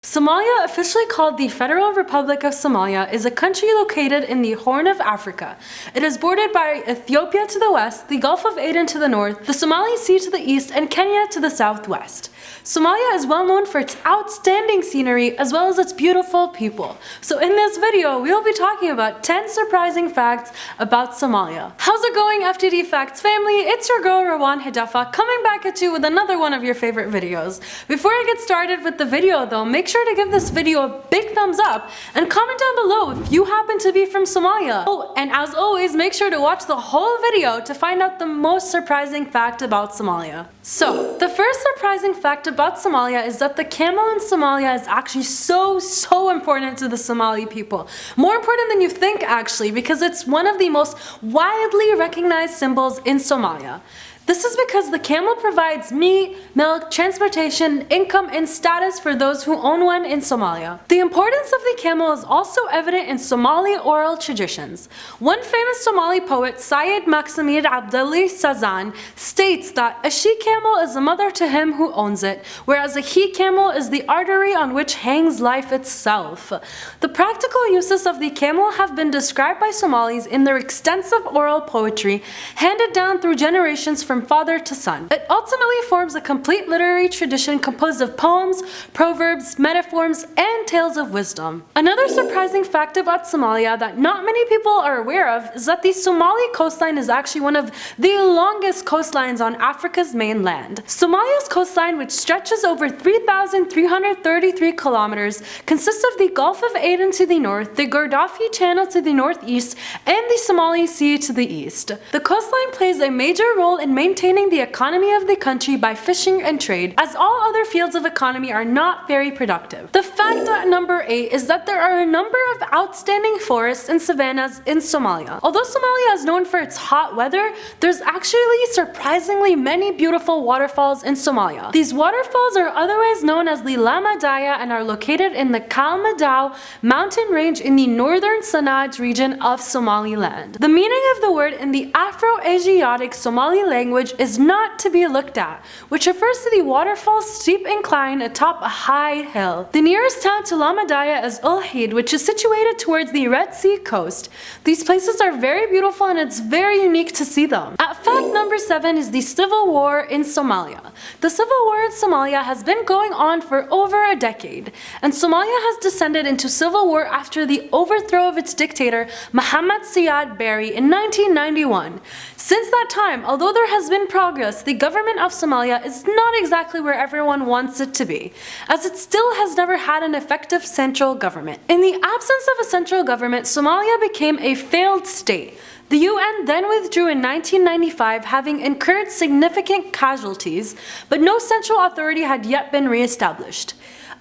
Somalia, officially called the Federal Republic of Somalia, is a country located in the Horn of Africa. It is bordered by Ethiopia to the west, the Gulf of Aden to the north, the Somali Sea to the east, and Kenya to the southwest. Somalia is well known for its outstanding scenery as well as its beautiful people. So in this video, we will be talking about 10 surprising facts about Somalia. How's it going, FTD Facts family? It's your girl Rawan Hedefa coming back at you with another one of your favorite videos. Before I get started with the video though, make sure to give this video a big thumbs up and comment down below if you happen to be from Somalia. Oh, and as always, make sure to watch the whole video to find out the most surprising fact about Somalia. So, the first surprising fact about Somalia is that the camel in Somalia is actually so important to the Somali people. More important than you think actually, because it's one of the most widely recognized symbols in Somalia. This is because the camel provides meat, milk, transportation, income, and status for those who own one in Somalia. The importance of the camel is also evident in Somali oral traditions. One famous Somali poet, Syed Maximid Abdali Sazan, states that a she-camel is a mother to him who owns it, whereas a he-camel is the artery on which hangs life itself. The practical uses of the camel have been described by Somalis in their extensive oral poetry, handed down through generations from father to son. It ultimately forms a complete literary tradition composed of poems, proverbs, metaphors, and tales of wisdom. Another surprising fact about Somalia that not many people are aware of is that the Somali coastline is actually one of the longest coastlines on Africa's mainland. Somalia's coastline, which stretches over 3,333 kilometers, consists of the Gulf of Aden to the north, the Gaddafi Channel to the northeast, and the Somali Sea to the east. The coastline plays a major role in maintaining the economy of the country by fishing and trade, as all other fields of economy are not very productive. The fact at number 8 is that there are a number of outstanding forests and savannas in Somalia. Although Somalia is known for its hot weather, there's actually surprisingly many beautiful waterfalls in Somalia. These waterfalls are otherwise known as the Lama Daya and are located in the Kalmadao mountain range in the northern Sanaj region of Somaliland. The meaning of the word in the Afro-Asiatic Somali language is not to be looked at, which refers to the waterfall's steep incline atop a high hill. The nearest town to Lamadaya is Ulhid, which is situated towards the Red Sea coast. These places are very beautiful and it's very unique to see them. At fact number 7 is the civil war in Somalia. The civil war in Somalia has been going on for over a decade, and Somalia has descended into civil war after the overthrow of its dictator Mohammed Siad Barre in 1991. Since that time, although there has been progress, the government of Somalia is not exactly where everyone wants it to be, as it still has never had an effective central government. In the absence of a central government, Somalia became a failed state. The UN then withdrew in 1995, having incurred significant casualties, but no central authority had yet been re-established.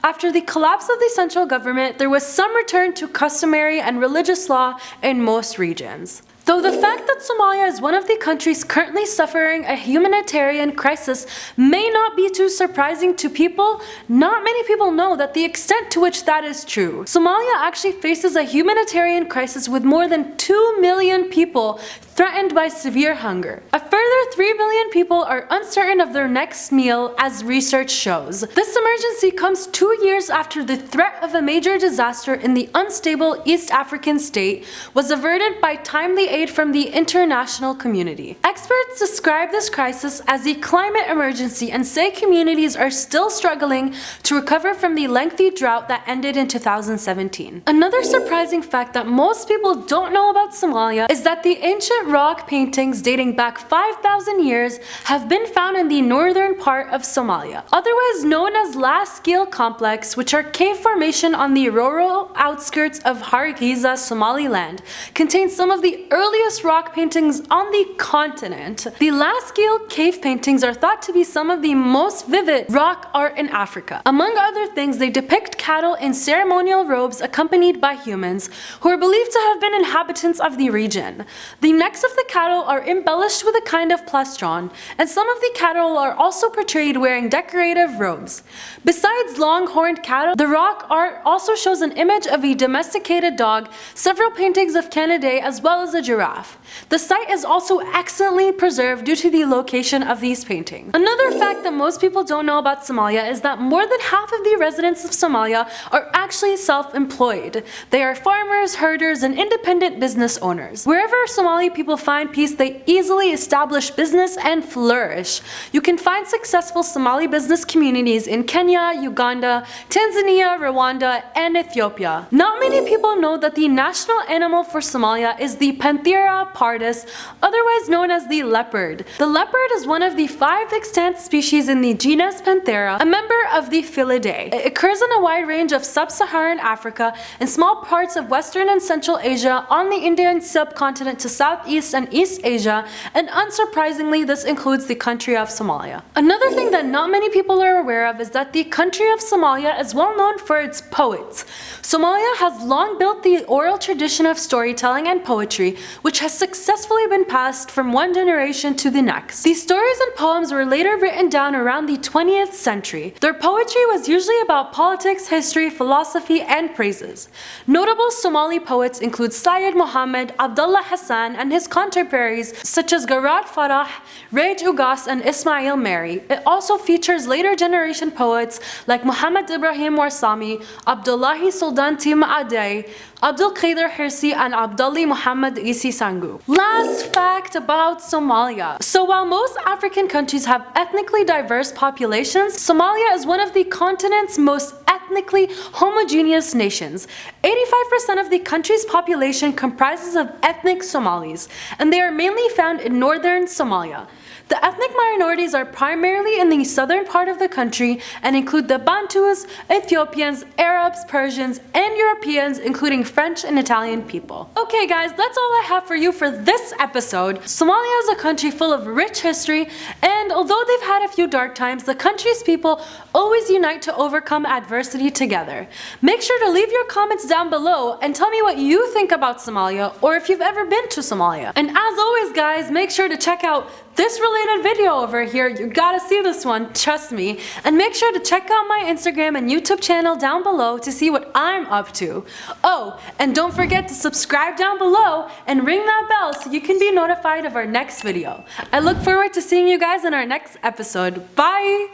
After the collapse of the central government, there was some return to customary and religious law in most regions. Though the fact that Somalia is one of the countries currently suffering a humanitarian crisis may not be too surprising to people, not many people know that the extent to which that is true. Somalia actually faces a humanitarian crisis with more than 2 million people threatened by severe hunger. A further 3 million people are uncertain of their next meal, as research shows. This emergency comes 2 years after the threat of a major disaster in the unstable East African state was averted by timely aid from the international community. Experts describe this crisis as a climate emergency and say communities are still struggling to recover from the lengthy drought that ended in 2017. Another surprising fact that most people don't know about Somalia is that the ancient rock paintings dating back 5,000 years have been found in the northern part of Somalia, otherwise known as Laskeel Complex, which are cave formation on the rural outskirts of Hargeisa, Somaliland, contains some of the earliest rock paintings on the continent. The Laskeel cave paintings are thought to be some of the most vivid rock art in Africa. Among other things, they depict cattle in ceremonial robes accompanied by humans, who are believed to have been inhabitants of the region. The next necks of the cattle are embellished with a kind of plastron, and some of the cattle are also portrayed wearing decorative robes. Besides long-horned cattle, the rock art also shows an image of a domesticated dog, several paintings of Canidae, as well as a giraffe. The site is also excellently preserved due to the location of these paintings. Another fact that most people don't know about Somalia is that more than half of the residents of Somalia are actually self-employed. They are farmers, herders, and independent business owners. Wherever Somali people find peace, they easily establish business and flourish. You can find successful Somali business communities in Kenya, Uganda, Tanzania, Rwanda, and Ethiopia. Not many people know that the national animal for Somalia is the Panthera pardus, otherwise known as the leopard. The leopard is one of the 5 extant species in the genus Panthera, a member of the Felidae. It occurs in a wide range of sub-Saharan Africa and small parts of Western and Central Asia, on the Indian subcontinent to Southeast and East Asia, and unsurprisingly, this includes the country of Somalia. Another thing that not many people are aware of is that the country of Somalia is well known for its poets. Somalia has long built the oral tradition of storytelling and poetry, which has successfully been passed from one generation to the next. These stories and poems were later written down around the 20th century. Their poetry was usually about politics, history, philosophy, and praises. Notable Somali poets include Syed Muhammad, Abdullah Hassan, and his contemporaries such as Garat Farah, Raj Ugas, and Ismail Mary. It also features later generation poets like Muhammad Ibrahim Warsami, Abdullahi Sultan Tim Adai, Abdul Qadir Hirsi, and Abdullah Muhammad Isi Sangu. Last fact about Somalia. So while most African countries have ethnically diverse populations, Somalia is one of the continent's most ethnically homogeneous nations. 85% of the country's population comprises of ethnic Somalis, and they are mainly found in northern Somalia. The ethnic minorities are primarily in the southern part of the country and include the Bantus, Ethiopians, Arabs, Persians, and Europeans, including French and Italian people. Okay guys, that's all I have for you for this episode. Somalia is a country full of rich history, and although they've had a few dark times, the country's people always unite to overcome adversity together. Make sure to leave your comments down below and tell me what you think about Somalia, or if you've ever been to Somalia. And as always guys, make sure to check out this related video over here. You gotta see this one, trust me. And make sure to check out my Instagram and YouTube channel down below to see what I'm up to. Oh, and don't forget to subscribe down below and ring that bell so you can be notified of our next video. I look forward to seeing you guys in our next episode. Bye!